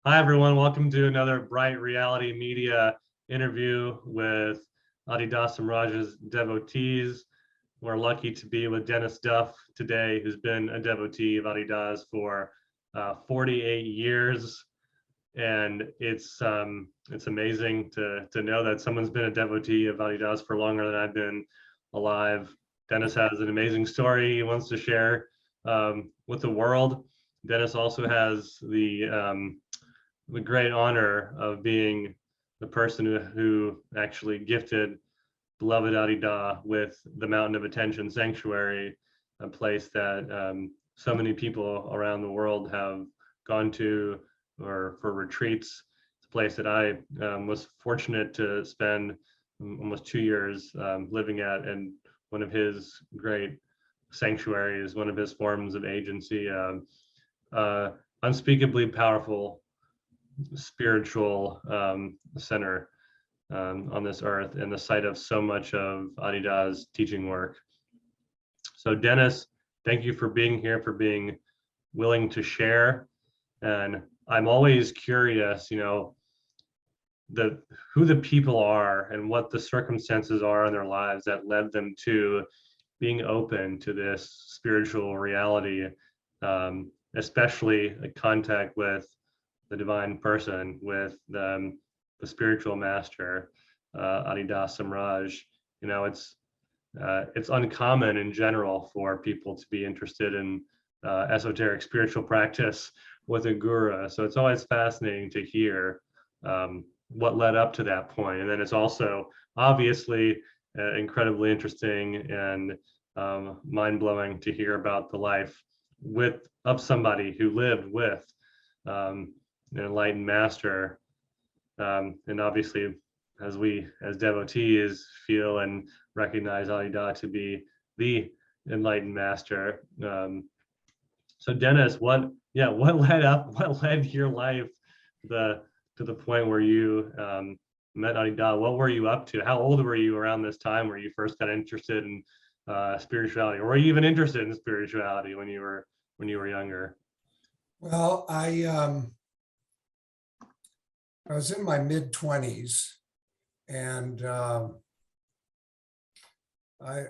Hi, everyone. Welcome to another Bright Reality Media interview with Adidas Samraj's devotees. We're lucky to be with Dennis Duff today, who's been a devotee of Adidas for 48 years. And it's amazing to know that someone's been a devotee of Adidas for longer than I've been alive. Dennis has an amazing story he wants to share with the world. Dennis also has the great honor of being the person who actually gifted beloved Adida with the Mountain of Attention Sanctuary, a place that so many people around the world have gone to or for retreats. It's a place that I was fortunate to spend almost 2 years living at, and one of his great sanctuaries, one of his forms of agency, unspeakably powerful spiritual center on this earth and the site of so much of Adida's teaching work. So Dennis, thank you for being here, for being willing to share. And I'm always curious, who the people are and what the circumstances are in their lives that led them to being open to this spiritual reality, especially a contact with the divine person, with the spiritual master, Adidas Samraj. It's uncommon in general for people to be interested in esoteric spiritual practice with a guru. So it's always fascinating to hear what led up to that point. And then it's also obviously incredibly interesting and mind-blowing to hear about the life of somebody who lived with an enlightened master. And obviously, as we as devotees feel and recognize Adida to be the enlightened master. So Dennis, what led your life to the point where you met Adida? What were you up to? How old were you around this time where you first got interested in spirituality, or were you even interested in spirituality when you were younger? Well, I was in my mid-20s, and I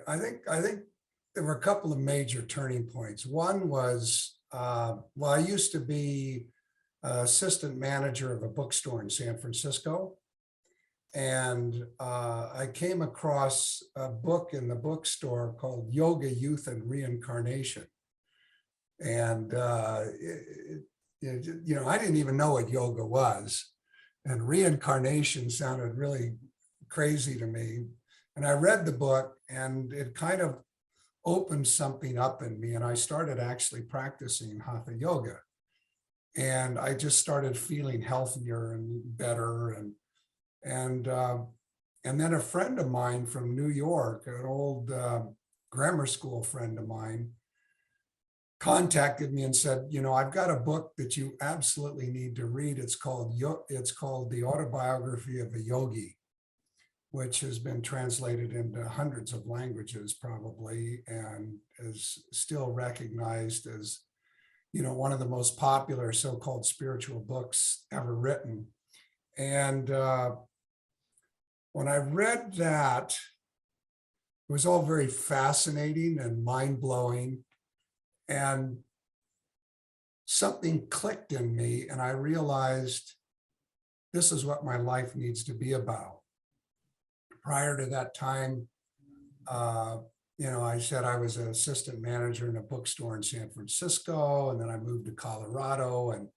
think there were a couple of major turning points. One was, I used to be assistant manager of a bookstore in San Francisco, and I came across a book in the bookstore called Yoga, Youth, and Reincarnation. And I didn't even know what yoga was. And reincarnation sounded really crazy to me. And I read the book, and it kind of opened something up in me. And I started actually practicing hatha yoga. And I just started feeling healthier and better. And then a friend of mine from New York, an old grammar school friend of mine, contacted me and said, I've got a book that you absolutely need to read. It's called The Autobiography of a Yogi, which has been translated into hundreds of languages probably, and is still recognized as, one of the most popular so-called spiritual books ever written. And when I read that, it was all very fascinating and mind-blowing. And something clicked in me, and I realized this is what my life needs to be about. Prior to that time, I said I was an assistant manager in a bookstore in San Francisco, and then I moved to Colorado, and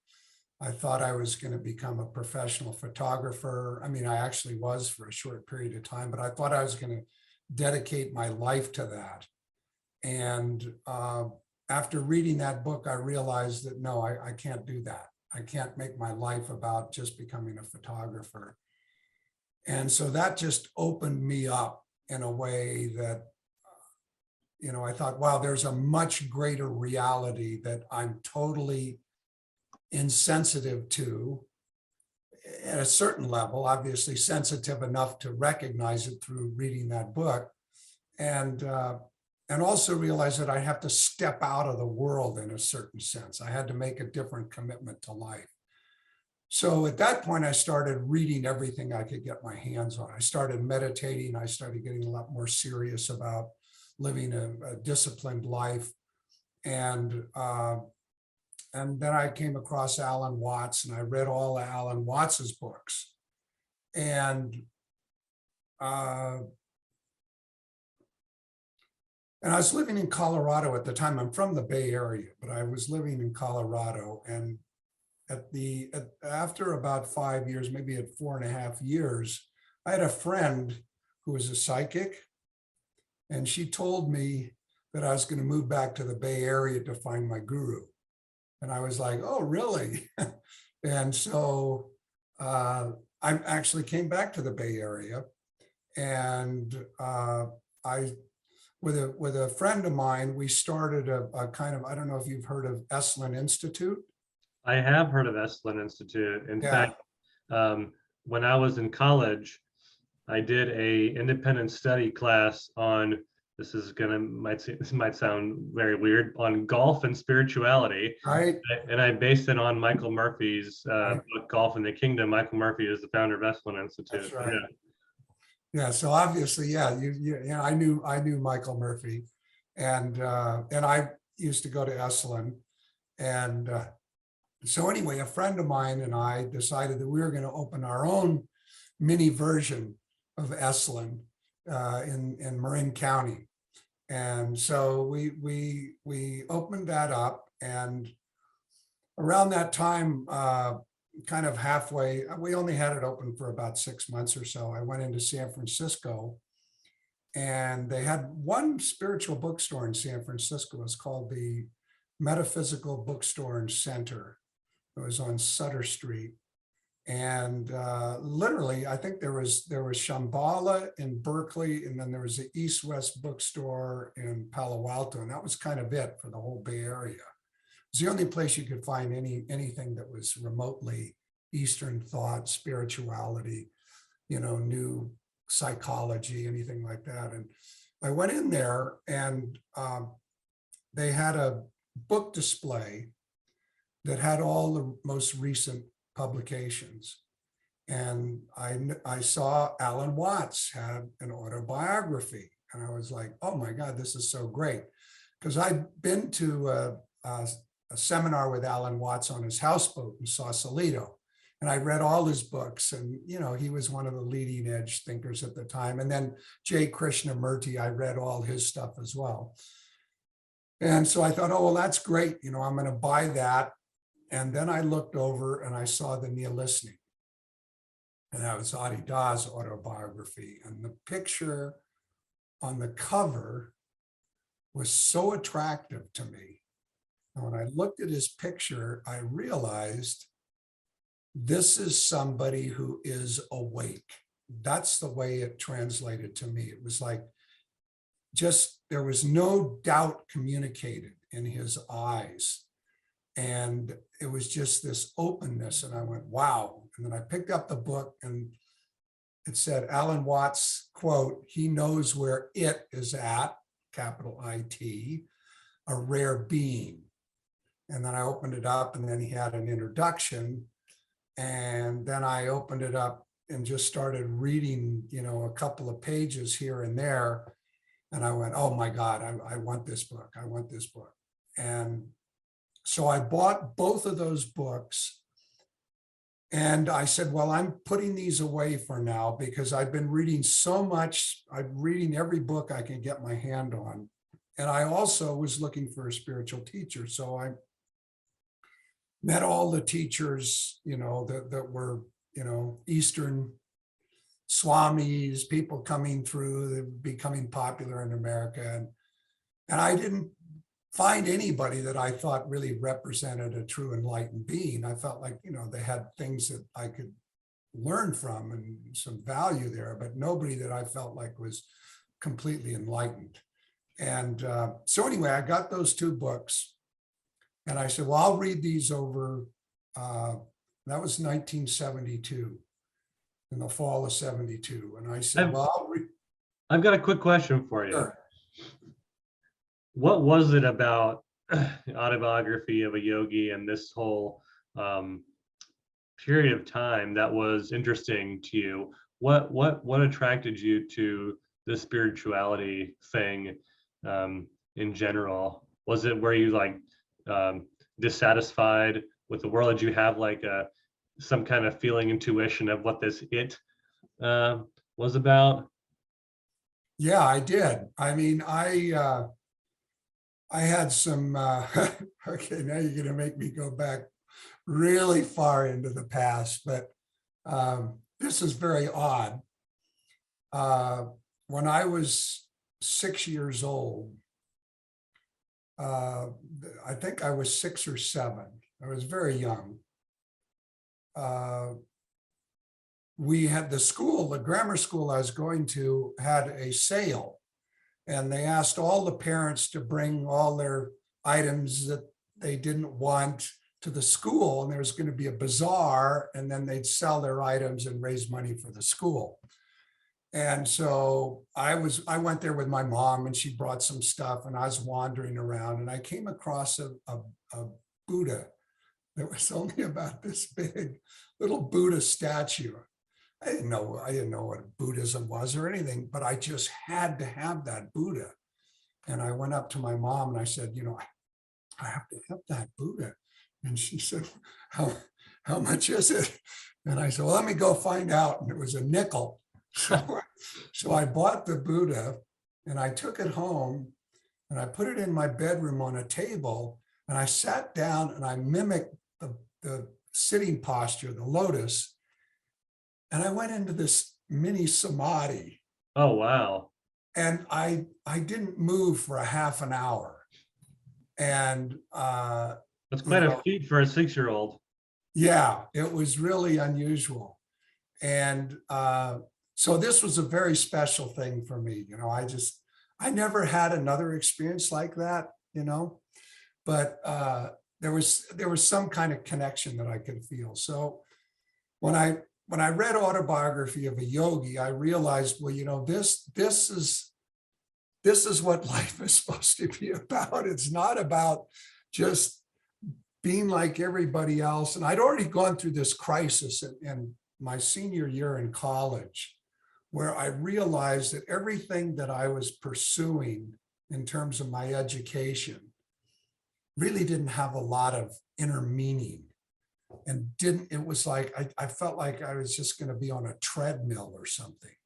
I thought I was going to become a professional photographer. I mean, I actually was for a short period of time, but I thought I was going to dedicate my life to that. And after reading that book, I realized that no, I can't do that. I can't make my life about just becoming a photographer. And so that just opened me up in a way that, I thought, wow, there's a much greater reality that I'm totally insensitive to at a certain level, obviously sensitive enough to recognize it through reading that book. And also realize that I have to step out of the world in a certain sense. I had to make a different commitment to life. So at that point, I started reading everything I could get my hands on. I started meditating. I started getting a lot more serious about living a disciplined life. And then I came across Alan Watts, and I read all of Alan Watts's books. And I was living in Colorado at the time. I'm from the Bay Area, but I was living in Colorado. And after about 5 years, maybe at 4.5 years, I had a friend who was a psychic, and she told me that I was going to move back to the Bay Area to find my guru. And I was like, oh, really? And so I actually came back to the Bay Area, and with a friend of mine, we started a kind of, I don't know if you've heard of Esalen Institute. I have heard of Esalen Institute. In Yeah. fact, when I was in college, I did a independent study class on, this might sound very weird, on golf and spirituality. Right. And I based it on Michael Murphy's Right. book, Golf in the Kingdom. Michael Murphy is the founder of Esalen Institute. That's right. Yeah. Yeah. So obviously, yeah, I knew Michael Murphy, and I used to go to Esalen, and so anyway, a friend of mine and I decided that we were going to open our own mini version of Esalen in Marin County. And so we opened that up, and around that time, kind of halfway, we only had it open for about 6 months or so. I went into San Francisco, and they had one spiritual bookstore in San Francisco. It's called the Metaphysical Bookstore and Center. It was on Sutter Street. And literally, I think there was Shambhala in Berkeley, and then there was the East West Bookstore in Palo Alto, and that was kind of it for the whole Bay Area. It was the only place you could find anything that was remotely Eastern thought, spirituality, new psychology, anything like that. And I went in there, and they had a book display that had all the most recent publications. And I saw Alan Watts had an autobiography, and I was like, oh my God, this is so great. Because I'd been to a seminar with Alan Watts on his houseboat in Sausalito, and I read all his books, and he was one of the leading edge thinkers at the time. And then J. Krishnamurti, I read all his stuff as well. And so I thought, oh, well, that's great. I'm going to buy that. And then I looked over and I saw the Neil listening. And that was Adi Da's autobiography. And the picture on the cover was so attractive to me. And when I looked at his picture, I realized this is somebody who is awake. That's the way it translated to me. It was like, there was no doubt communicated in his eyes. And it was just this openness. And I went, wow. And then I picked up the book, and it said, Alan Watts, quote, "He knows where it is at," capital IT, "a rare being." And then I opened it up, and then he had an introduction. And then I opened it up and just started reading, a couple of pages here and there. And I went, oh my God, I want this book. I want this book. And so I bought both of those books, and I said, well, I'm putting these away for now because I've been reading so much. I'm reading every book I can get my hand on. And I also was looking for a spiritual teacher. So I met all the teachers, that were, Eastern swamis, people coming through, becoming popular in America. And I didn't find anybody that I thought really represented a true enlightened being. I felt like, they had things that I could learn from and some value there, but nobody that I felt like was completely enlightened. And so anyway, I got those two books, and I said, well, I'll read these over. That was 1972, in the fall of 72. And I said, well, I've got a quick question for you. Sure. What was it about the autobiography of a yogi and this whole period of time that was interesting to you. What attracted you to the spirituality thing in general? Was it where you like dissatisfied with the world? Did you have like some kind of feeling, intuition of what this it was about? Yeah, I did. I mean, I had some, okay, now you're going to make me go back really far into the past, but this is very odd. When I was 6 years old, I think I was 6 or 7. I was very young. We had the grammar school I was going to had a sale, and they asked all the parents to bring all their items that they didn't want to the school, and there was going to be a bazaar, and then they'd sell their items and raise money for the school. And so I went there with my mom, and she brought some stuff, and I was wandering around, and I came across a Buddha that was only about this big, little Buddha statue. I didn't know what Buddhism was or anything, but I just had to have that Buddha. And I went up to my mom and I said, I have to have that Buddha. And she said, how much is it? And I said, well, let me go find out. And it was a nickel. So I bought the Buddha and I took it home and I put it in my bedroom on a table, and I sat down and I mimicked the sitting posture, the lotus. And I went into this mini samadhi. Oh, wow. And I didn't move for a half an hour. And that's quite a feat for a 6-year-old. Yeah, it was really unusual. And so this was a very special thing for me. I never had another experience like that, but there was some kind of connection that I could feel. So when I read Autobiography of a Yogi, I realized, well, this is what life is supposed to be about. It's not about just being like everybody else. And I'd already gone through this crisis in my senior year in college, where I realized that everything that I was pursuing in terms of my education really didn't have a lot of inner meaning. And it was like, I felt like I was just going to be on a treadmill or something.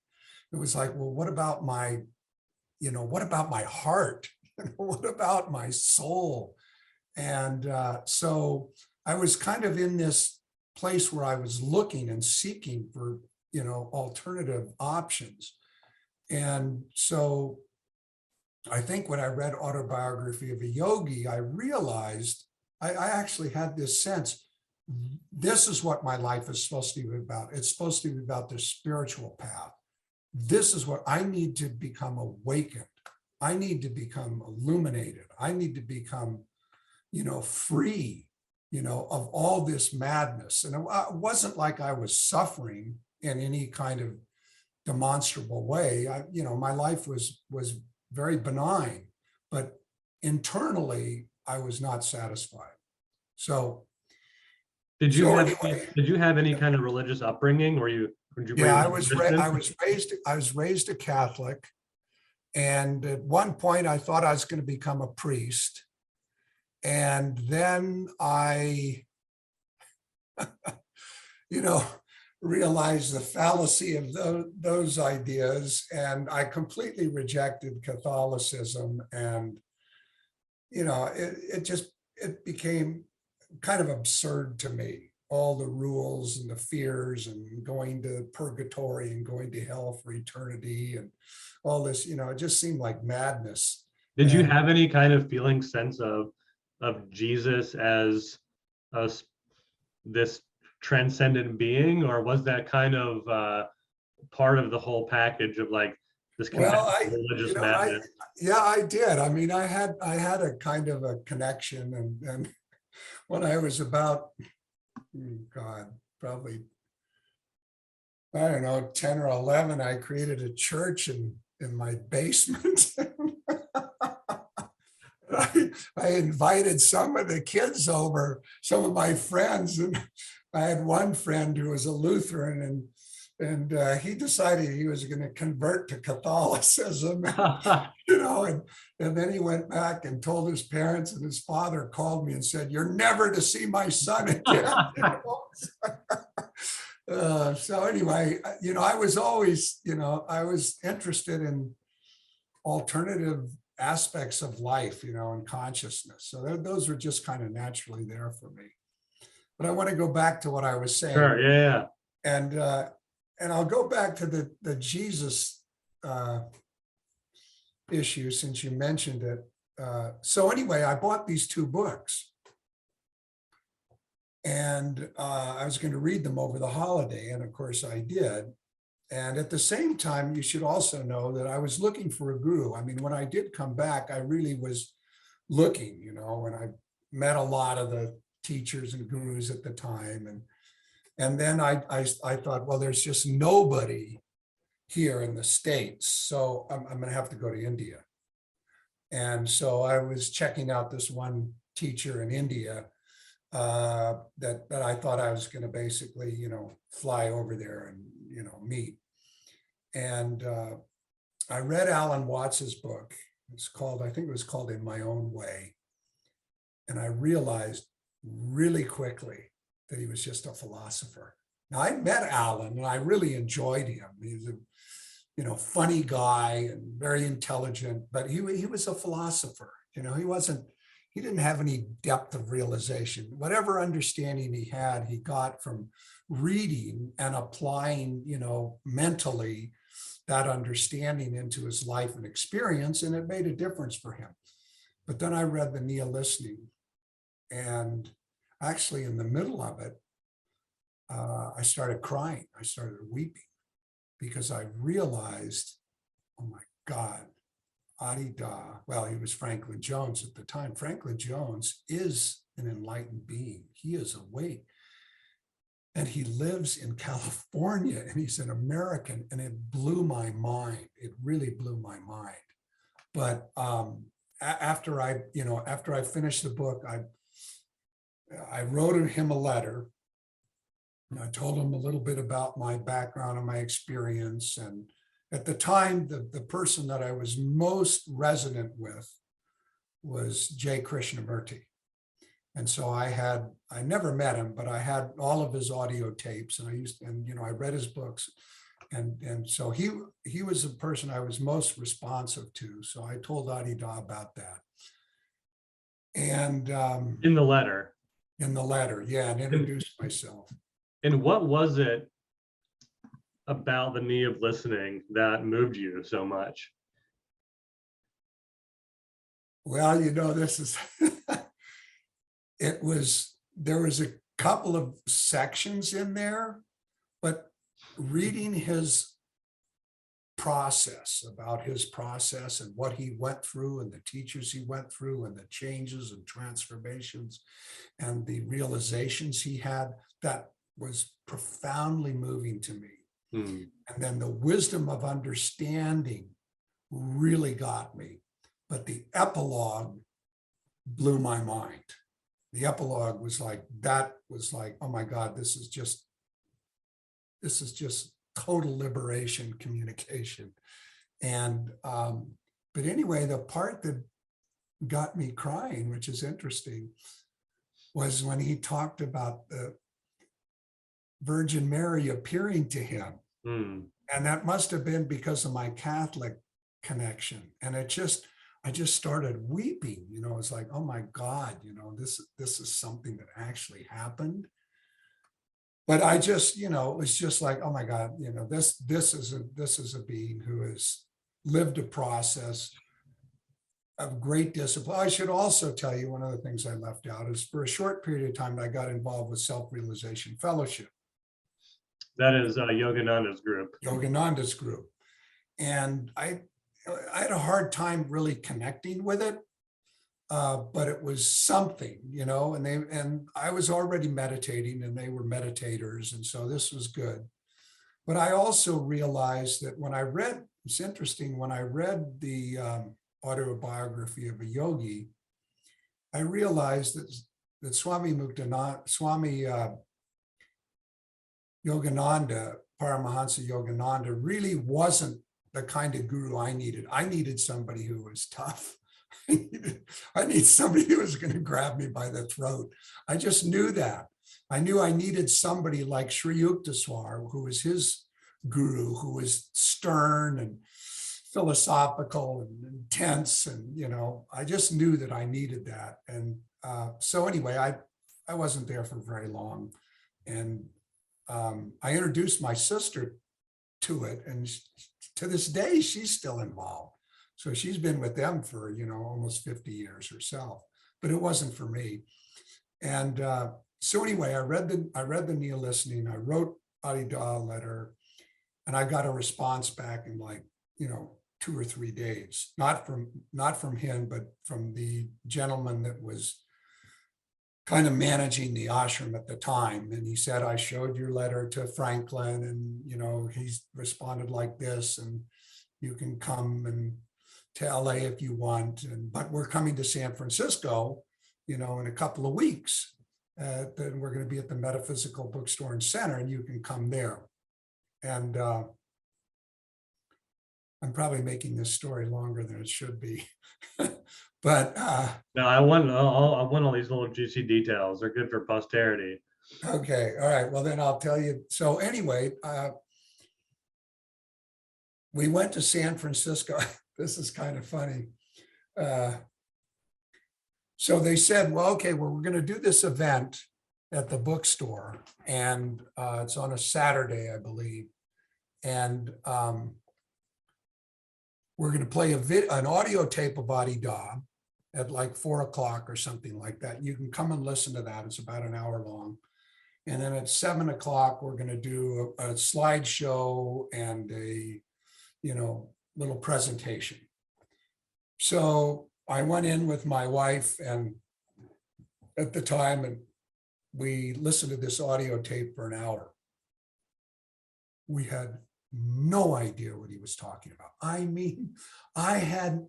It was like, well, what about my heart? What about my soul? And so I was kind of in this place where I was looking and seeking for, alternative options. And so I think when I read Autobiography of a Yogi, I realized I actually had this sense, this is what my life is supposed to be about. It's supposed to be about the spiritual path. This is what I need to become awakened. I need to become illuminated. I need to become, free, of all this madness. And it wasn't like I was suffering in any kind of demonstrable way. My life was very benign, but internally I was not satisfied. So did you have any kind of religious upbringing? I was raised a Catholic, and at one point I thought I was going to become a priest, and then I realized the fallacy of those ideas, and I completely rejected Catholicism, and it became kind of absurd to me, all the rules and the fears and going to purgatory and going to hell for eternity and all this, it just seemed like madness. Did you have any kind of sense of Jesus as this transcendent being, or was that kind of part of the whole package of like this religious madness? I did. I mean, I had a kind of a connection, and when I was about, probably, I don't know, 10 or 11, I created a church in my basement. I invited some of the kids over, some of my friends, and I had one friend who was a Lutheran, and he decided he was going to convert to Catholicism, and then he went back and told his parents, and his father called me and said, "You're never to see my son again." So anyway, I was always, I was interested in alternative aspects of life, and consciousness. So those were just kind of naturally there for me. But I want to go back to what I was saying. Sure, yeah. And I'll go back to the Jesus issue, since you mentioned it. So anyway, I bought these two books, and I was going to read them over the holiday, and of course I did. And at the same time, you should also know that I was looking for a guru. I mean, when I did come back, I really was looking, and I met a lot of the teachers and gurus at the time. And then I thought, well, there's just nobody here in the States. So I'm going to have to go to India. And so I was checking out this one teacher in India that I thought I was going to basically, fly over there and, meet. And I read Alan Watts's book. I think it was called In My Own Way. And I realized really quickly that he was just a philosopher. Now, I met Alan and I really enjoyed him. He was a, funny guy and very intelligent, but he was a philosopher. He didn't have any depth of realization. Whatever understanding he had, he got from reading and applying, mentally that understanding into his life and experience, and it made a difference for him. But then I read the Nia Listening, and actually in the middle of it, I started crying. I started weeping because I realized, oh my God, Adi Da, well, he was Franklin Jones at the time. Franklin Jones is an enlightened being. He is awake. And he lives in California, and he's an American, and it blew my mind. It really blew my mind. But after I finished the book, I wrote him a letter. And I told him a little bit about my background and my experience. And at the time, the person that I was most resonant with was J. Krishnamurti. And so I never met him, but I had all of his audio tapes, and I read his books. And so he was the person I was most responsive to. So I told Adi Da about that. And in the letter. Yeah, and introduced myself. And what was it about the knee of listening that moved you so much? Well, this is, there was a couple of sections in there, but reading his process, about his process and what he went through and the teachers he went through and the changes and transformations and the realizations he had, that was profoundly moving to me. And then the wisdom of understanding really got me. But the epilogue blew my mind. The epilogue was like, oh my God, this is just total liberation communication. And, but anyway, the part that got me crying, which is interesting, was when he talked about the Virgin Mary appearing to him. And that must have been because of my Catholic connection. And I just started weeping, it's like, oh my God, this is something that actually happened. But I just, it was just like, oh my God, this is a being who has lived a process of great discipline. I should also tell you, one of the things I left out is, for a short period of time, I got involved with Self-Realization Fellowship. That is Yogananda's group. Yogananda's group. And I had a hard time really connecting with it, but it was something, and I was already meditating, and they were meditators, and so this was good. But I also realized that it's interesting, when I read the autobiography of a yogi, I realized that Swami Yogananda, Paramahansa Yogananda, really wasn't the kind of guru I needed. I needed somebody who was tough. I need somebody who was going to grab me by the throat. I just knew that. I knew I needed somebody like Sri Yukteswar, who was his guru, who was stern and philosophical and intense. And, I just knew that I needed that. And so anyway, I wasn't there for very long. And I introduced my sister to it. And to this day, she's still involved. So she's been with them for, almost 50 years herself, but it wasn't for me. And so anyway, I read the Neil listening, I wrote Adida a letter, and I got a response back in 2 or 3 days, not from him, but from the gentleman that was kind of managing the ashram at the time. And he said, I showed your letter to Franklin, and, he's responded like this, and you can come and to LA if you want. But we're coming to San Francisco, in a couple of weeks. Then we're going to be at the Metaphysical Bookstore and Center, and you can come there. And I'm probably making this story longer than it should be. But no, I want all these little juicy details. They're good for posterity. Okay, all right. Well, then I'll tell you. So anyway, we went to San Francisco. This is kind of funny. So they said, well, okay, well, we're going to do this event at the bookstore, and it's on a Saturday, I believe. And we're going to play an audio tape of Adida at like 4 o'clock or something like that. You can come and listen to that. It's about an hour long. And then at 7 o'clock, we're going to do a slideshow and a, little presentation. So I went in with my wife and at the time, and we listened to this audio tape for an hour. We had no idea what he was talking about. I mean, it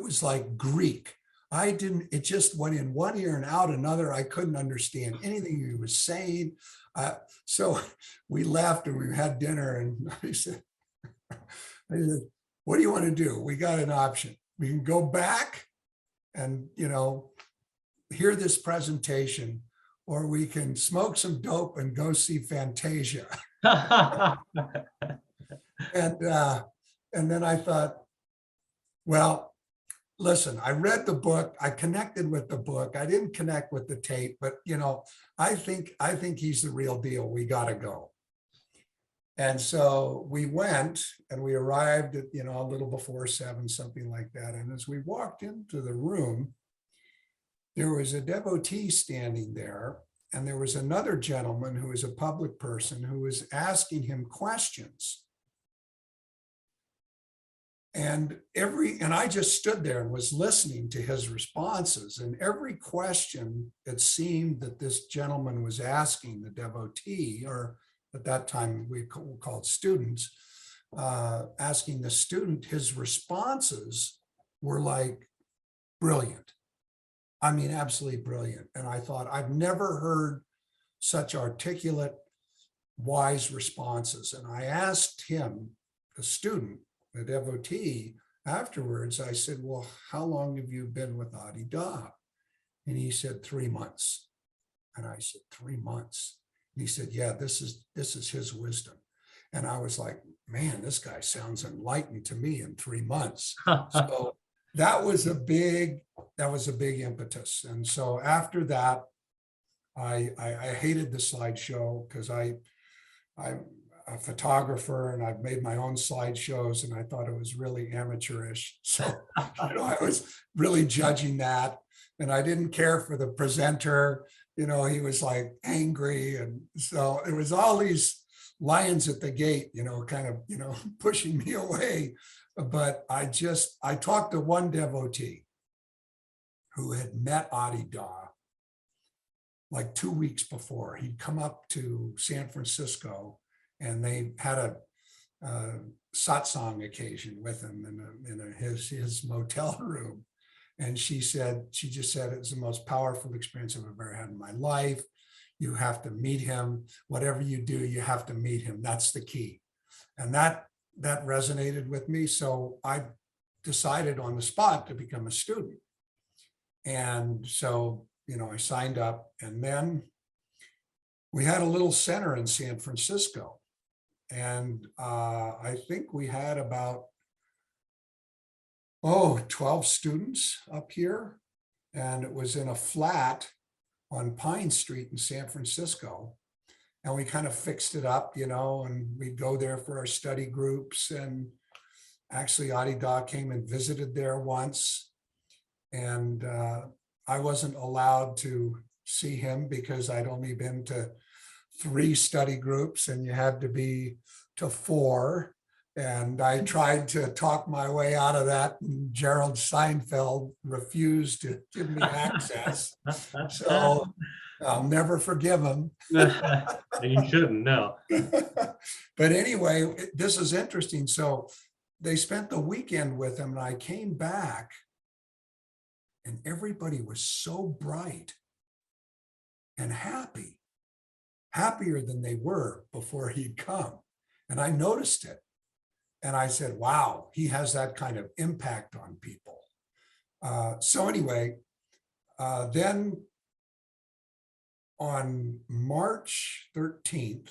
was like Greek. It just went in one ear and out another. I couldn't understand anything he was saying. So we left and we had dinner, and I said, what do you want to do? We got an option. We can go back and, hear this presentation, or we can smoke some dope and go see Fantasia. And then I thought, well, listen, I read the book, I connected with the book. I didn't connect with the tape, but I think he's the real deal. We got to go. And so we went, and we arrived at, a little before 7, something like that. And as we walked into the room, there was a devotee standing there, and there was another gentleman who was a public person who was asking him questions. And I just stood there and was listening to his responses. And every question, it seemed that this gentleman was asking the devotee, or at that time we called students, asking the student, his responses were like brilliant. I mean, absolutely brilliant. And I thought, I've never heard such articulate, wise responses. And I asked him, the student, the devotee, afterwards, I said, well, how long have you been with Adida? And he said, 3 months. And I said, 3 months. And he said, yeah, this is his wisdom. And I was like, man, this guy sounds enlightened to me in 3 months. So that was a big impetus. And so after that, I hated the slideshow, because I'm a photographer and I've made my own slideshows, and I thought it was really amateurish. So I was really judging that, and I didn't care for the presenter. He was like angry, and so it was all these lions at the gate, kind of, pushing me away. But I talked to one devotee who had met Adida like 2 weeks before. He'd come up to San Francisco, and they had a satsang occasion with him in his motel room. And she just said, it was the most powerful experience I've ever had in my life. You have to meet him. Whatever you do, you have to meet him. That's the key. And that resonated with me. So I decided on the spot to become a student. And so, I signed up, and then we had a little center in San Francisco. And I think we had about 12 students up here. And it was in a flat on Pine Street in San Francisco. And we kind of fixed it up, and we'd go there for our study groups. And actually, Adi Da came and visited there once. And I wasn't allowed to see him because I'd only been to 3 study groups, and you had to be to 4. And I tried to talk my way out of that, and Gerald Seinfeld refused to give me access. So I'll never forgive him. You shouldn't, no. But anyway, this is interesting. So they spent the weekend with him, and I came back, and everybody was so bright and happy, happier than they were before he'd come. And I noticed it. And I said, wow, he has that kind of impact on people. So anyway, then on March 13th,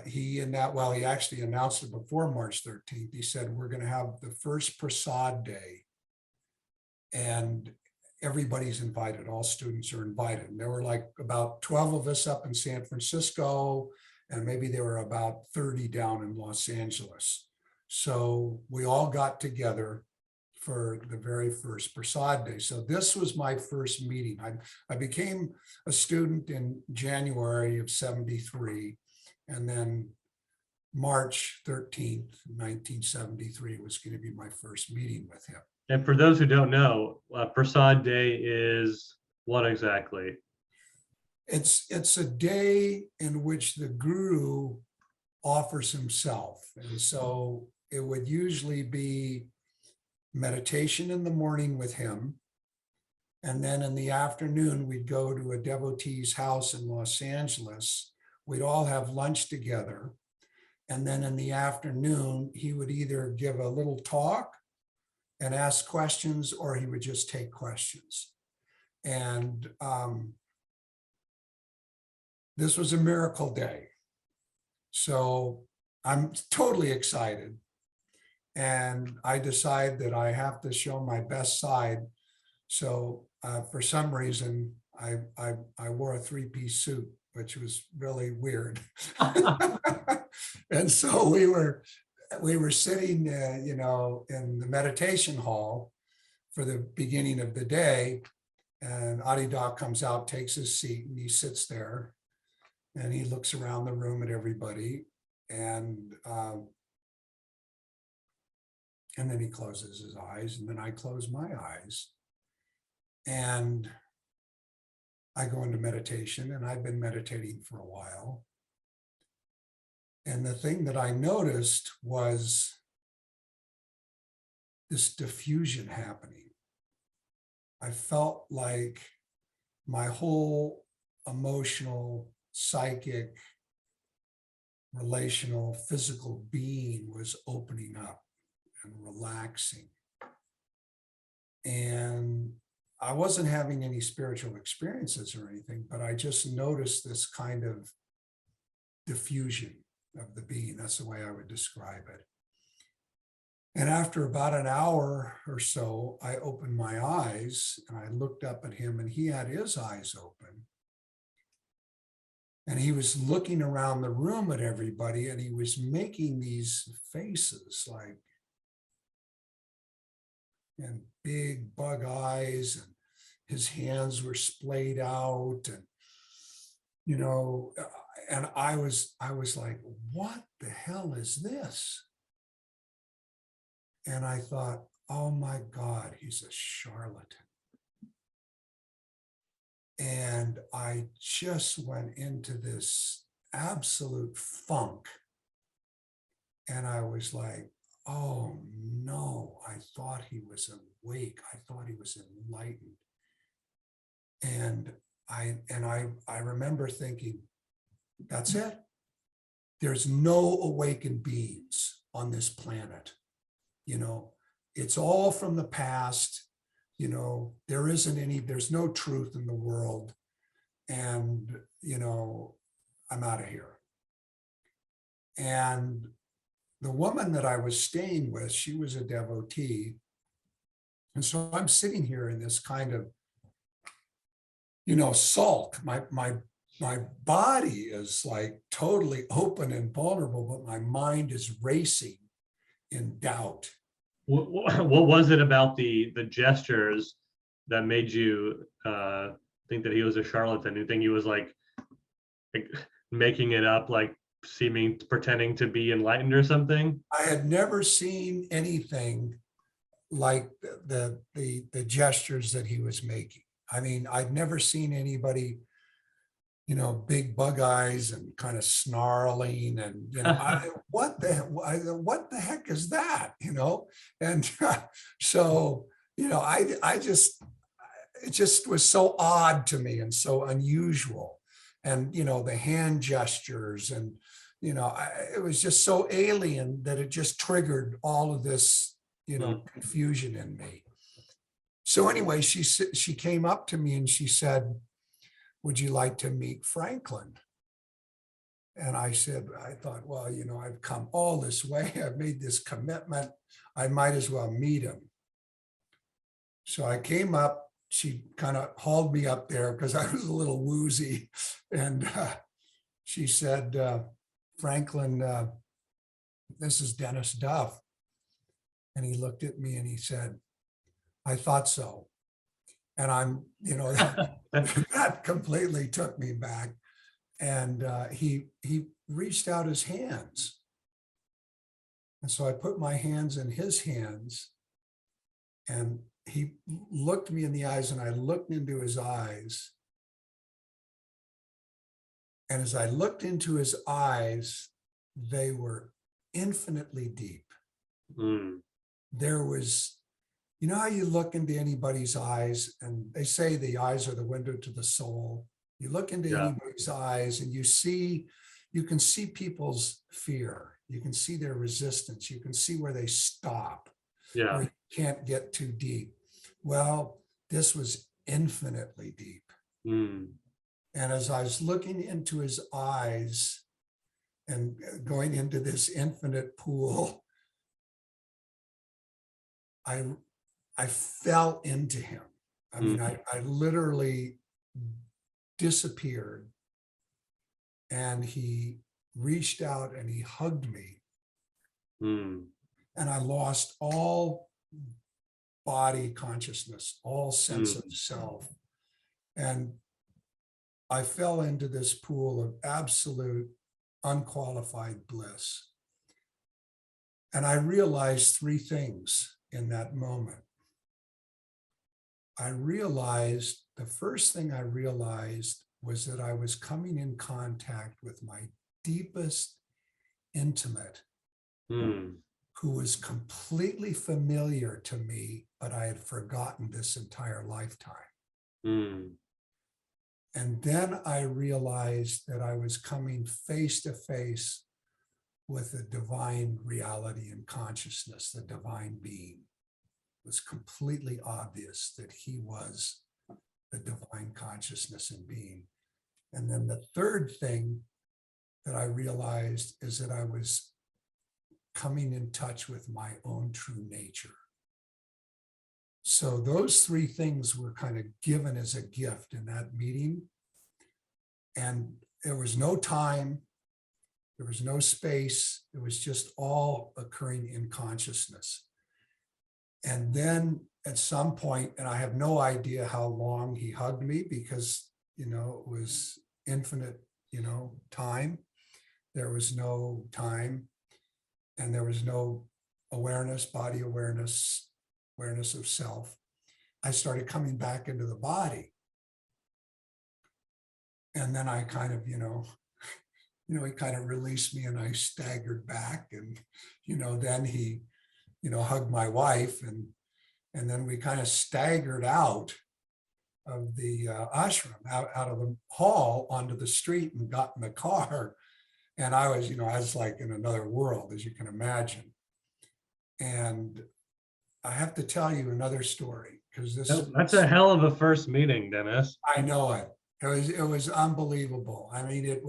he actually announced it before March 13th. He said, we're going to have the first Prasad day, and everybody's invited. All students are invited. And there were like about 12 of us up in San Francisco, and maybe there were about 30 down in Los Angeles. So we all got together for the very first Prasad day. So this was my first meeting. I became a student in January of 73, and then March 13th, 1973 was going to be my first meeting with him. And for those who don't know, Prasad Day is what exactly? It's a day in which the guru offers himself. And so it would usually be meditation in the morning with him. And then in the afternoon, we'd go to a devotee's house in Los Angeles. We'd all have lunch together. And then in the afternoon, he would either give a little talk and ask questions, or he would just take questions. And this was a miracle day. So I'm totally excited. And I decide that I have to show my best side. So for some reason, I wore a 3-piece suit, which was really weird. And so we were sitting, in the meditation hall for the beginning of the day, and Adi Da comes out, takes his seat, and he sits there, and he looks around the room at everybody, and then he closes his eyes, and then I close my eyes, and I go into meditation, and I've been meditating for a while. And the thing that I noticed was this diffusion happening. I felt like my whole emotional, psychic, relational, physical being was opening up and relaxing. And I wasn't having any spiritual experiences or anything, but I just noticed this kind of diffusion of the being. That's the way I would describe it. And after about an hour or so, I opened my eyes and I looked up at him, and he had his eyes open. And he was looking around the room at everybody, and he was making these faces like, and big bug eyes, and his hands were splayed out, and and I was like, what the hell is this? And I thought, oh my God, he's a charlatan. And I just went into this absolute funk. And I was like, oh no, I thought he was awake. I thought he was enlightened. And I remember thinking, that's it. There's no awakened beings on this planet. It's all from the past. There's no truth in the world. And, I'm out of here. And the woman that I was staying with, she was a devotee. And so I'm sitting here in this kind of, sulk. My body is like totally open and vulnerable, but my mind is racing in doubt. What was it about the gestures that made you think that he was a charlatan? You think he was like making it up, like pretending to be enlightened or something? I had never seen anything like the gestures that he was making. I mean, I'd never seen anybody, big bug eyes and kind of snarling and, what the heck is that, And so, it just was so odd to me and so unusual. And, the hand gestures and, it was just so alien that it just triggered all of this, confusion in me. So anyway, she came up to me and she said, would you like to meet Franklin? And I thought, well, I've come all this way. I've made this commitment. I might as well meet him. So I came up. She kind of hauled me up there because I was a little woozy. And she said, Franklin, this is Dennis Duff. And he looked at me and he said, I thought so. And I'm, that completely took me back. And he reached out his hands. And so I put my hands in his hands, and he looked me in the eyes, and I looked into his eyes. And as I looked into his eyes, they were infinitely deep. There was, how you look into anybody's eyes, and they say the eyes are the window to the soul. You look into anybody's eyes and you can see people's fear. You can see their resistance. You can see where they stop. Yeah. Where you can't get too deep. Well, this was infinitely deep. And as I was looking into his eyes and going into this infinite pool, I fell into him. I mean, I literally disappeared, and he reached out and he hugged me. And I lost all body consciousness, all sense of self. And I fell into this pool of absolute unqualified bliss. And I realized three things in that moment. The first thing I realized was that I was coming in contact with my deepest intimate, who was completely familiar to me, but I had forgotten this entire lifetime. And then I realized that I was coming face to face with the divine reality and consciousness, the divine being. It was completely obvious that he was the divine consciousness and being. And then the third thing that I realized is that I was coming in touch with my own true nature. So those three things were kind of given as a gift in that meeting. And there was no time, there was no space, it was just all occurring in consciousness. And then at some point, and I have no idea how long he hugged me because, it was infinite, time. There was no time, and there was no awareness, body awareness, awareness of self. I started coming back into the body. And then I kind of, he kind of released me and I staggered back, and, then he, hugged my wife, and then we kind of staggered out ashram out of the hall onto the street and got in the car. And I was like in another world, as you can imagine. And I have to tell you another story because That's a hell of a first meeting, Dennis. I know it. It was unbelievable. I mean,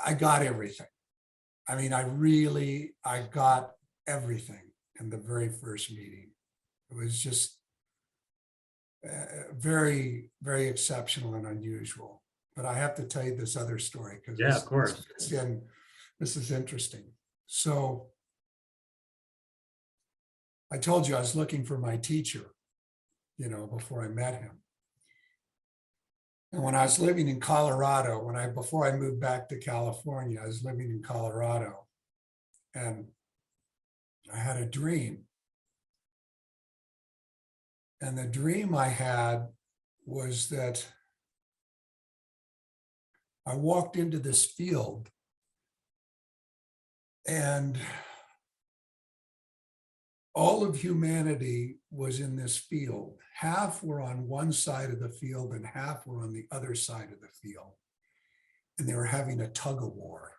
I got everything. I mean, I got everything in the very first meeting. It was just very, very exceptional and unusual. But I have to tell you this other story because Yeah, of course. This is interesting. So I told you I was looking for my teacher, before I met him. And when I was living in Colorado, before I moved back to California, I was living in Colorado, and I had a dream. And the dream I had was that I walked into this field, and all of humanity was in this field. Half were on one side of the field and half were on the other side of the field. And they were having a tug of war.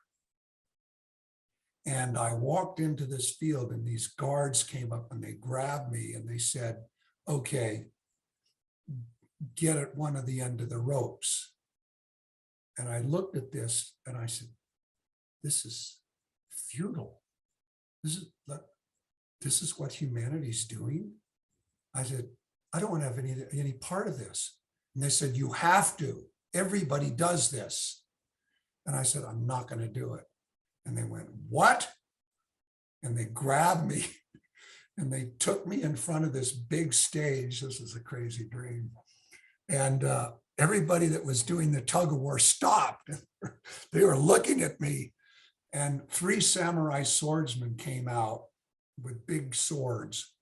And I walked into this field and these guards came up and they grabbed me and they said, okay, get at one of the end of the ropes. And I looked at this and I said, this is futile. This is what humanity's doing. I said, I don't want to have any part of this. And they said, you have to. Everybody does this. And I said, I'm not going to do it. And they went, what? And they grabbed me and they took me in front of this big stage. This is a crazy dream. And everybody that was doing the tug of war stopped. They were looking at me. And 3 samurai swordsmen came out with big swords,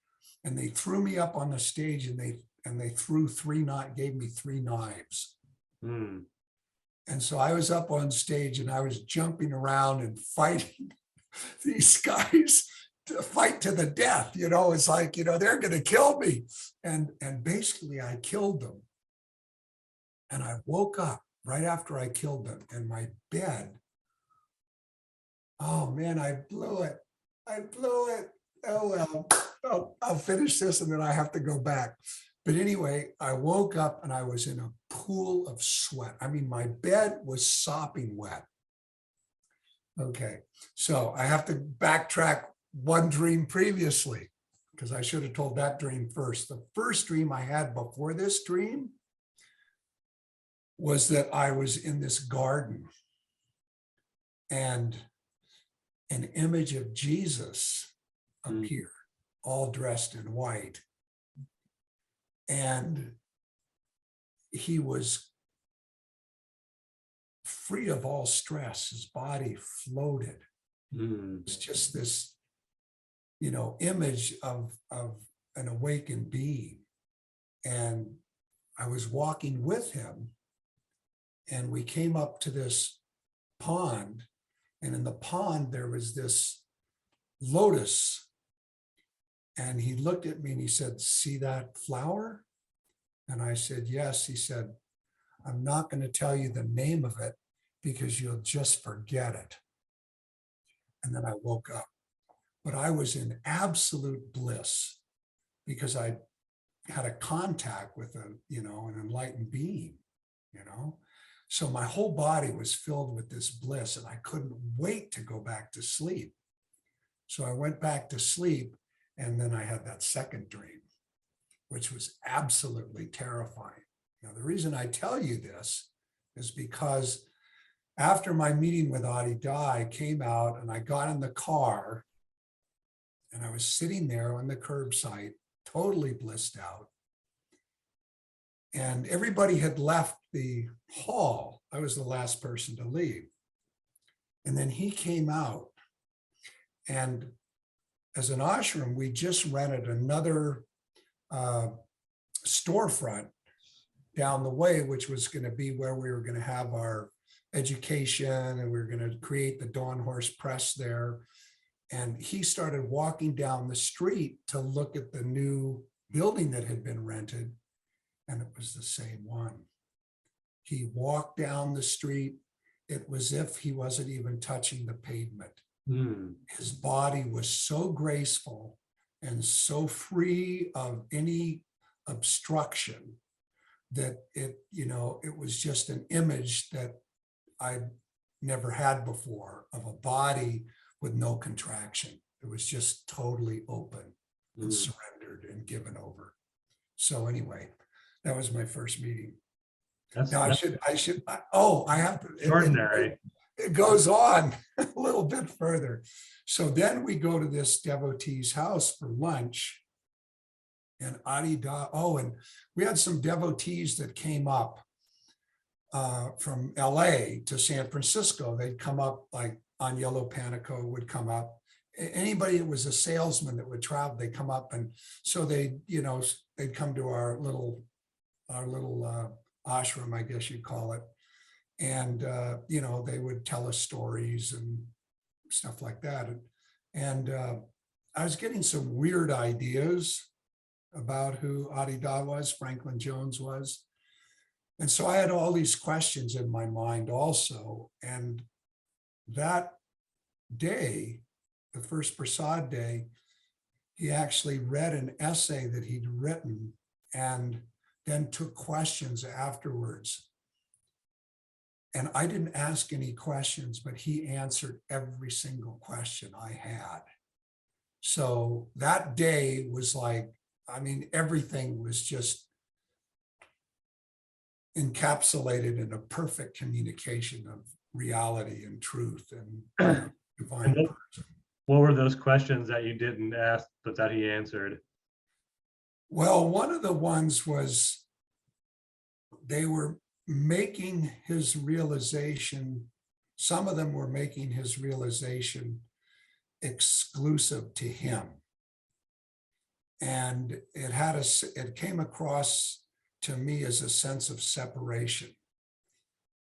and they threw me up on the stage, and they gave me 3 knives. Mm. And so I was up on stage and I was jumping around and fighting these guys to fight to the death. It's like, they're going to kill me. And basically I killed them. And I woke up right after I killed them in my bed. Oh man, I blew it. Oh, well, I'll finish this and then I have to go back. But anyway, I woke up and I was in a pool of sweat. I mean, my bed was sopping wet. Okay, so I have to backtrack one dream previously because I should have told that dream first. The first dream I had before this dream was that I was in this garden and an image of Jesus appeared, all dressed in white. And he was free of all stress. His body floated. It's just this, image of an awakened being. And I was walking with him, and we came up to this pond, and in the pond there was this lotus. And he looked at me and he said, see that flower? And I said, yes. He said, I'm not going to tell you the name of it because you'll just forget it. And then I woke up. But I was in absolute bliss because I had a contact with an enlightened being, So my whole body was filled with this bliss and I couldn't wait to go back to sleep. So I went back to sleep. And then I had that second dream, which was absolutely terrifying. Now, the reason I tell you this is because after my meeting with Adi Da, I came out and I got in the car and I was sitting there on the curbside, totally blissed out. And everybody had left the hall. I was the last person to leave. And then he came out, and as an ashram, we just rented another storefront down the way, which was going to be where we were going to have our education, and we were going to create the Dawn Horse Press there. And he started walking down the street to look at the new building that had been rented. and it was the same one. He walked down the street. It was as if he wasn't even touching the pavement. His body was so graceful and so free of any obstruction that it was just an image that I'd never had before of a body with no contraction. It was just totally open and surrendered and given over. So anyway, that was my first meeting. Now I have to. Extraordinary. It goes on a little bit further. So then we go to this devotee's house for lunch. And and we had some devotees that came up from LA to San Francisco. They'd come up, like on Yellow Panico would come up. Anybody that was a salesman that would travel, they'd come up. And so they'd come to our little ashram, I guess you'd call it. And, they would tell us stories and stuff like that. And I was getting some weird ideas about who Adida was, Franklin Jones was. And so I had all these questions in my mind also. And that day, the first Prasad day, he actually read an essay that he'd written and then took questions afterwards. And I didn't ask any questions, but he answered every single question I had. So that day was like, everything was just encapsulated in a perfect communication of reality and truth and divine person. What were those questions that you didn't ask, but that he answered? Well, one of the ones was they were making his realization, some of them were making his realization exclusive to him. And it came across to me as a sense of separation.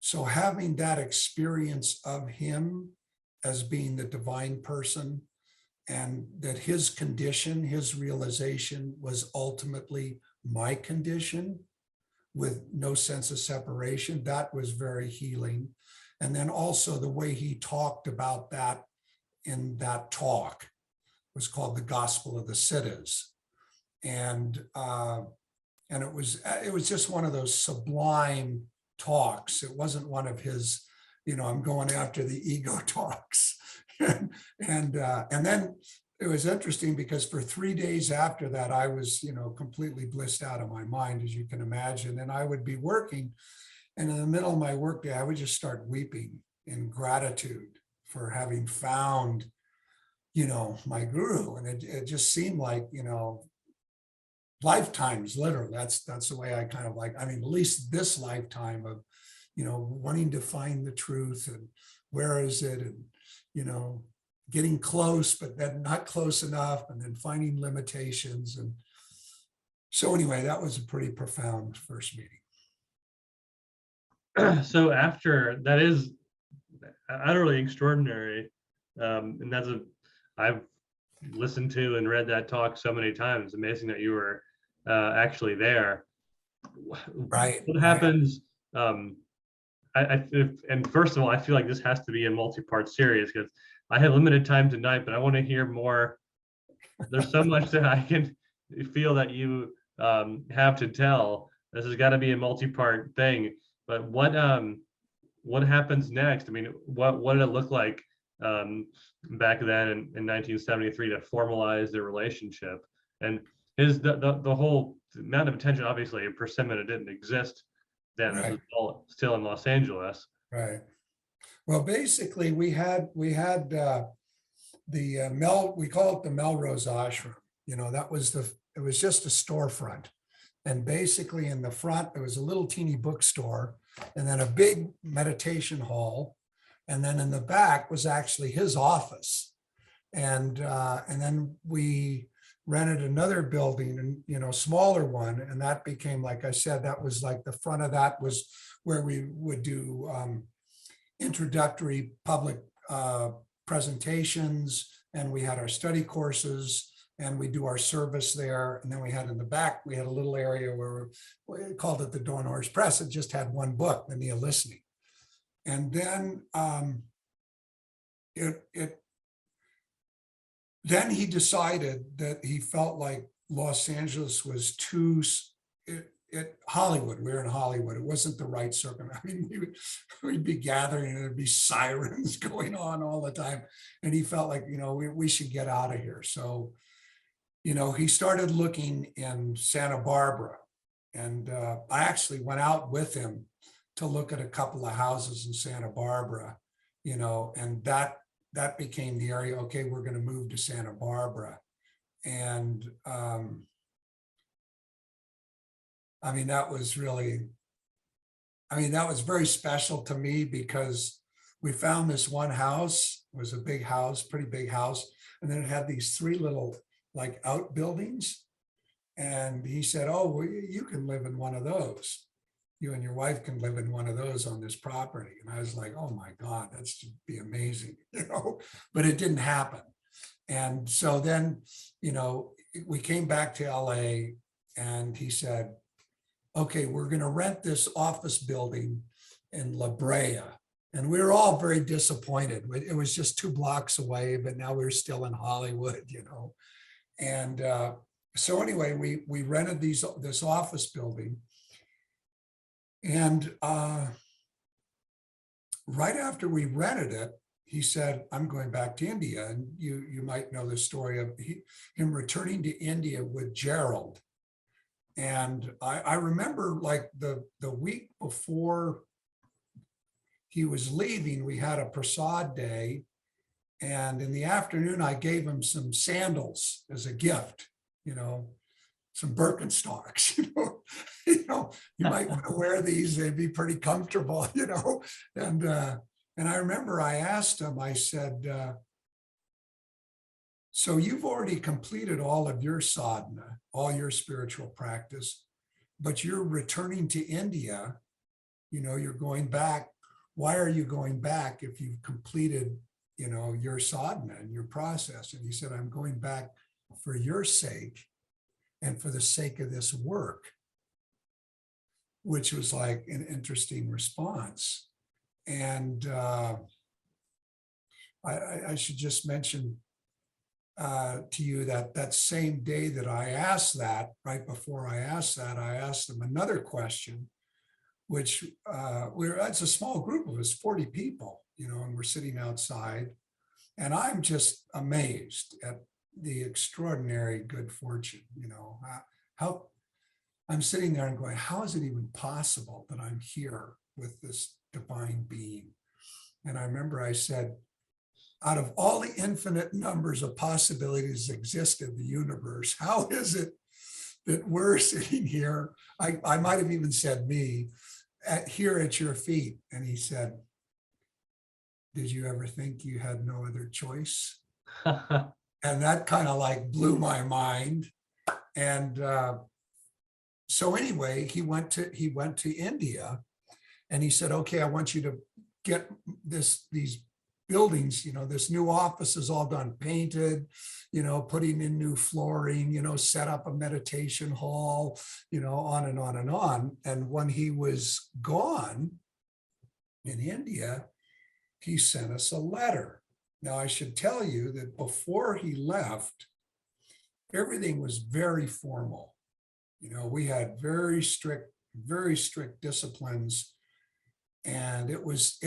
So having that experience of him as being the divine person, and that his condition, his realization was ultimately my condition with no sense of separation, that was very healing. And then also the way he talked about that in that talk was called the Gospel of the Siddhas. And it was just one of those sublime talks. It wasn't one of his, I'm going after the ego talks. and then it was interesting because for 3 days after that, I was, completely blissed out of my mind, as you can imagine. And I would be working, and in the middle of my workday, I would just start weeping in gratitude for having found, my guru. And it just seemed like, lifetimes, literally. That's the way I kind of at least this lifetime of, wanting to find the truth and where is it, and, getting close, but then not close enough, and then finding limitations. And so anyway, that was a pretty profound first meeting. So after that is utterly extraordinary. And I've listened to and read that talk so many times. Amazing that you were actually there. Right. What happens? And first of all, I feel like this has to be a multi-part series because I have limited time tonight, but I want to hear more. There's so much that I can feel that you have to tell. This has got to be a multi-part thing. But what happens next? What did it look like back then in 1973 to formalize the relationship? And the whole amount of attention, obviously, a persimmon, it didn't exist then. Right. It was all still in Los Angeles. Right. Well, basically, we had we call it the Melrose Ashram. It was just a storefront. And basically in the front, there was a little teeny bookstore and then a big meditation hall. And then in the back was actually his office. And then we rented another building, and smaller one. And that became, like I said, that was like the front of that was where we would do introductory public presentations, and we had our study courses, and we do our service there. And then we had in the back, we had a little area where we called it the Donor's Press. It just had one book, the Neil Listening. And then then he decided that he felt like Los Angeles was too, Hollywood, we were in Hollywood. It wasn't the right circum. I mean, we'd be gathering and there'd be sirens going on all the time. And he felt like, we should get out of here. So, he started looking in Santa Barbara. And I actually went out with him to look at a couple of houses in Santa Barbara, and that became the area. Okay, we're going to move to Santa Barbara. And that was very special to me, because we found this one house. It was a big house, pretty big house. And then it had these three little like outbuildings. And he said, oh, well, you can live in one of those. You and your wife can live in one of those on this property. And I was like, oh my God, that's just be amazing, but it didn't happen. And so then, we came back to LA, and he said, okay, we're going to rent this office building in La Brea. And we were all very disappointed. It was just 2 blocks away, but now we're still in Hollywood, And so anyway, we rented this office building. And right after we rented it, he said, I'm going back to India. And you might know the story of him returning to India with Gerald. And I remember like the week before he was leaving, we had a Prasad day. And in the afternoon, I gave him some sandals as a gift, some Birkenstocks, you might want to wear these, they'd be pretty comfortable, And I remember I asked him, I said, so you've already completed all of your sadhana, all your spiritual practice, but you're returning to India, you're going back. Why are you going back if you've completed, your sadhana and your process? And he said, I'm going back for your sake and for the sake of this work, which was like an interesting response. And I should just mention to you that same day that I asked that, right before I asked that, I asked them another question, which it's a small group of us, 40 people, and we're sitting outside. And I'm just amazed at the extraordinary good fortune, how I'm sitting there and going, how is it even possible that I'm here with this divine being? And I remember I said, out of all the infinite numbers of possibilities that exist in the universe, how is it that we're sitting here? I might have even said me, here at your feet. And he said, did you ever think you had no other choice? And that kind of like blew my mind. And so anyway, he went to India, and he said, okay, I want you to get these buildings, this new office is all done, painted, putting in new flooring, set up a meditation hall, on and on and on. And when he was gone in India, he sent us a letter. Now, I should tell you that before he left, everything was very formal. We had very strict disciplines. And it was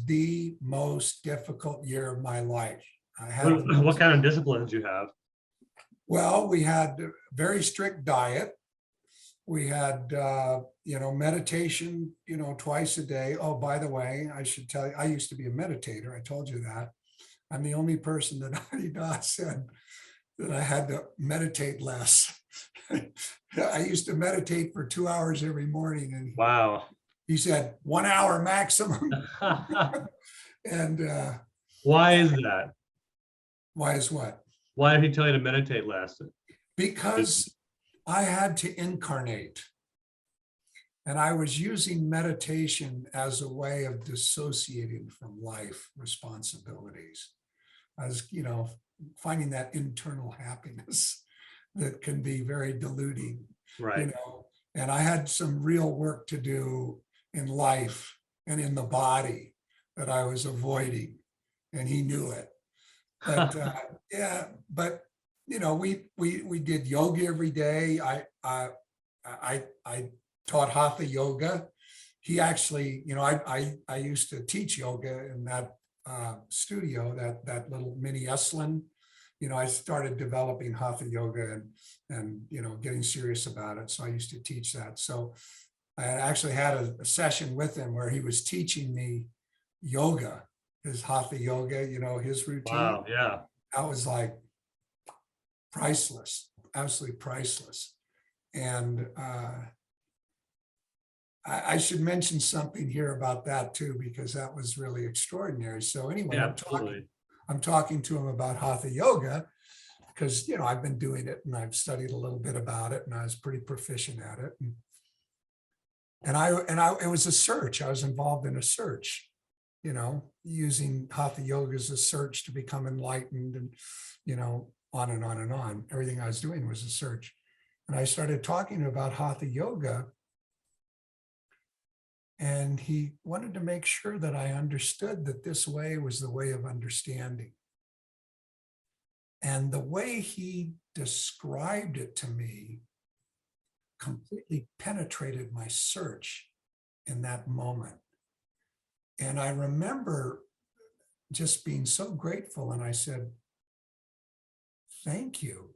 the most difficult year of my life. I had what kind of disciplines you have? Well, we had a very strict diet. We had, meditation, twice a day. Oh, by the way, I should tell you, I used to be a meditator. I told you that. I'm the only person that Adidas said that I had to meditate less. I used to meditate for 2 hours every morning. And wow. He said 1 hour maximum. And why is that? Why is what? Why did he tell you to meditate less? Because I had to incarnate. And I was using meditation as a way of dissociating from life responsibilities. I was, finding that internal happiness that can be very deluding, Right. and I had some real work to do in life and in the body that I was avoiding, and he knew it. But yeah, but we did yoga every day. I taught hatha yoga. He actually, I used to teach yoga in that studio, that little mini Esalen. I started developing hatha yoga and getting serious about it. So I used to teach that. So I actually had a session with him where he was teaching me yoga, his hatha yoga, his routine. Wow. Yeah. That was like priceless, absolutely priceless. And I should mention something here about that too, because that was really extraordinary. So anyway, Yeah, absolutely. I'm talking to him about hatha yoga because, I've been doing it and I've studied a little bit about it and I was pretty proficient at it. It was a search. I was involved in a search, using hatha yoga as a search to become enlightened and, on and on and on. Everything I was doing was a search. And I started talking about hatha yoga. And he wanted to make sure that I understood that this way was the way of understanding. And the way he described it to me completely penetrated my search in that moment. And I remember just being so grateful. And I said, thank you.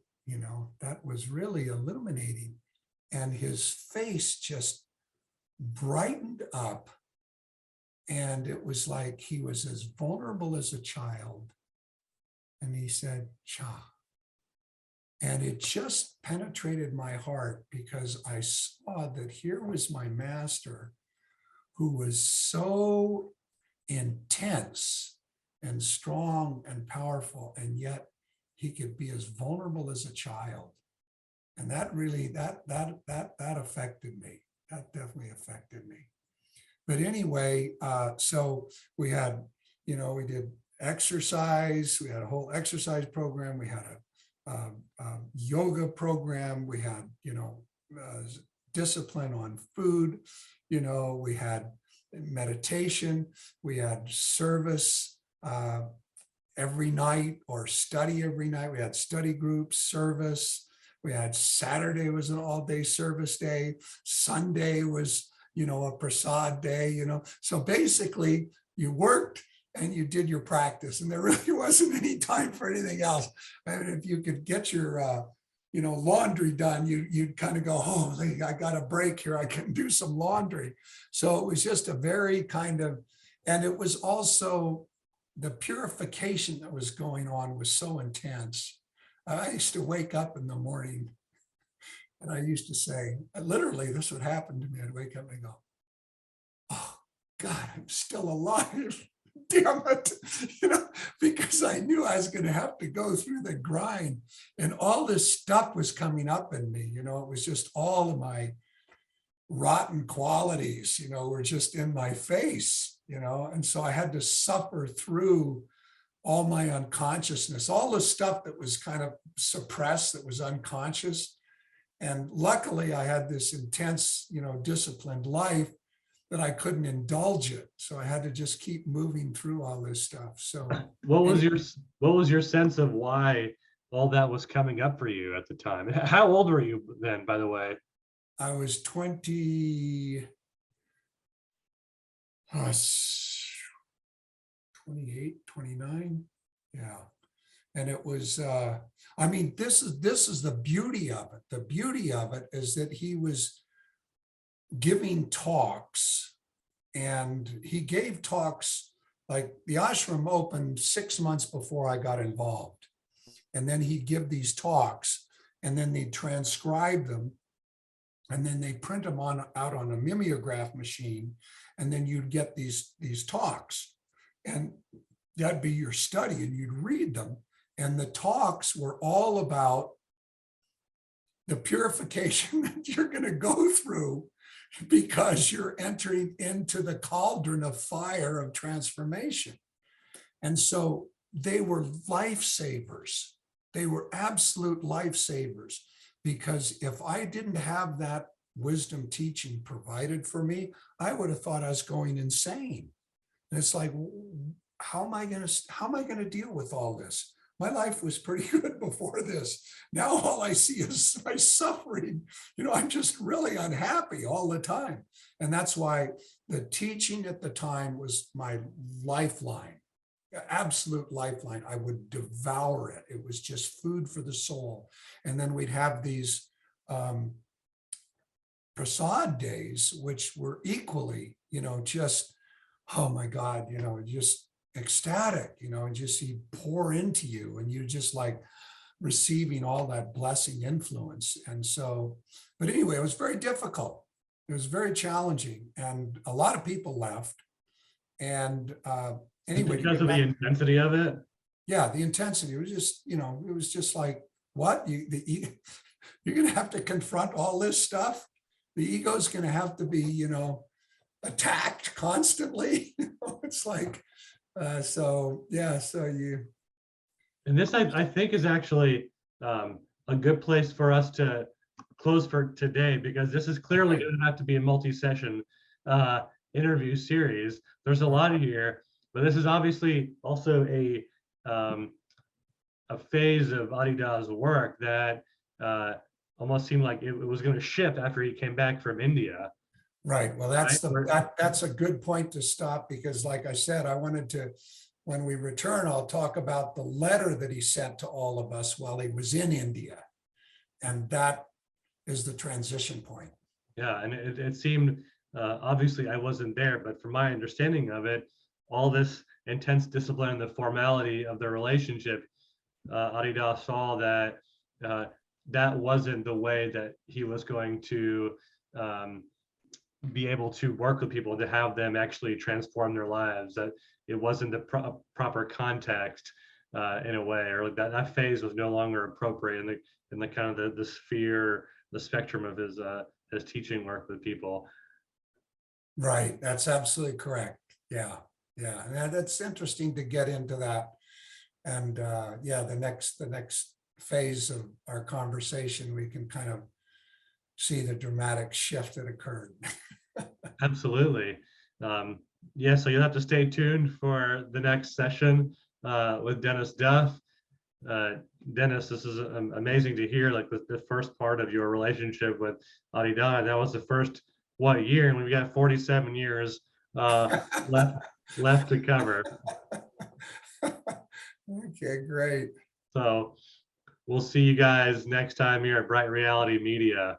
That was really illuminating. And his face just brightened up. And it was like he was as vulnerable as a child. And he said, Cha. And it just penetrated my heart because I saw that here was my master who was so intense and strong and powerful, and yet he could be as vulnerable as a child. And that really, that affected me. That definitely affected me. But anyway, so we had, we did exercise. We had a whole exercise program. We had a yoga program. We had, discipline on food. We had meditation. We had service every night or study every night. We had study groups, service. We had Saturday was an all-day service day. Sunday was, a Prasad day, So basically you worked and you did your practice and there really wasn't any time for anything else. I mean, if you could get your, laundry done, you'd kind of go, oh, I got a break here. I can do some laundry. So it was just a very kind of, and it was also the purification that was going on was so intense. I used to wake up in the morning and I used to say, literally, this would happen to me. I'd wake up and go, oh, God, I'm still alive. Damn it. Because I knew I was going to have to go through the grind and all this stuff was coming up in me. It was just all of my rotten qualities, were just in my face, and so I had to suffer through all my unconsciousness, all the stuff that was kind of suppressed, that was unconscious. And luckily I had this intense, disciplined life that I couldn't indulge it. So I had to just keep moving through all this stuff. So what was your sense of why all that was coming up for you at the time? How old were you then, by the way? I was 28, 29. Yeah. And it was, this is the beauty of it. The beauty of it is that he was giving talks, and he gave talks, like the ashram opened 6 months before I got involved. And then he'd give these talks and then they'd transcribe them. And then they print them out on a mimeograph machine. And then you'd get these talks. And that'd be your study and you'd read them. And the talks were all about the purification that you're going to go through because you're entering into the cauldron of fire of transformation. And so they were lifesavers. They were absolute lifesavers, because if I didn't have that wisdom teaching provided for me, I would have thought I was going insane. And it's like, how am I going to deal with all this? My life was pretty good before this. Now all I see is my suffering. I'm just really unhappy all the time. And that's why the teaching at the time was my lifeline, absolute lifeline. I would devour it. It was just food for the soul. And then we'd have these Prasad days, which were equally, just, oh my God, just ecstatic, and just he'd pour into you, and you're just like receiving all that blessing influence. And so, but anyway, it was very difficult. It was very challenging, and a lot of people left. And anyway, because of the intensity of it. Yeah, the intensity. It was just, it was just like, what? You're going to have to confront all this stuff. The ego's going to have to be, attacked constantly. It's like, so you. And this, I think, is actually a good place for us to close for today, because this is clearly going to have to be a multi-session interview series. There's a lot here, but this is obviously also a phase of Adida's work that almost seemed like it was going to shift after he came back from India. Right. Well, that's that's a good point to stop, because like I said, I wanted to, when we return, I'll talk about the letter that he sent to all of us while he was in India. And that is the transition point. Yeah. And it seemed, obviously I wasn't there, but from my understanding of it, all this intense discipline and the formality of the relationship, Adida saw that that wasn't the way that he was going to be able to work with people, to have them actually transform their lives, that it wasn't the proper context in a way, or that phase was no longer appropriate in the kind of the sphere, the spectrum of his teaching work with people. Right. That's absolutely correct. Yeah. Yeah. And that's interesting to get into that. And the next phase of our conversation, we can kind of see the dramatic shift that occurred. Absolutely. So you'll have to stay tuned for the next session with Dennis Duff. Dennis, this is amazing to hear, like the first part of your relationship with Adida. That was the first, year? And we've got 47 years left to cover. Okay, great. So we'll see you guys next time here at Bright Reality Media.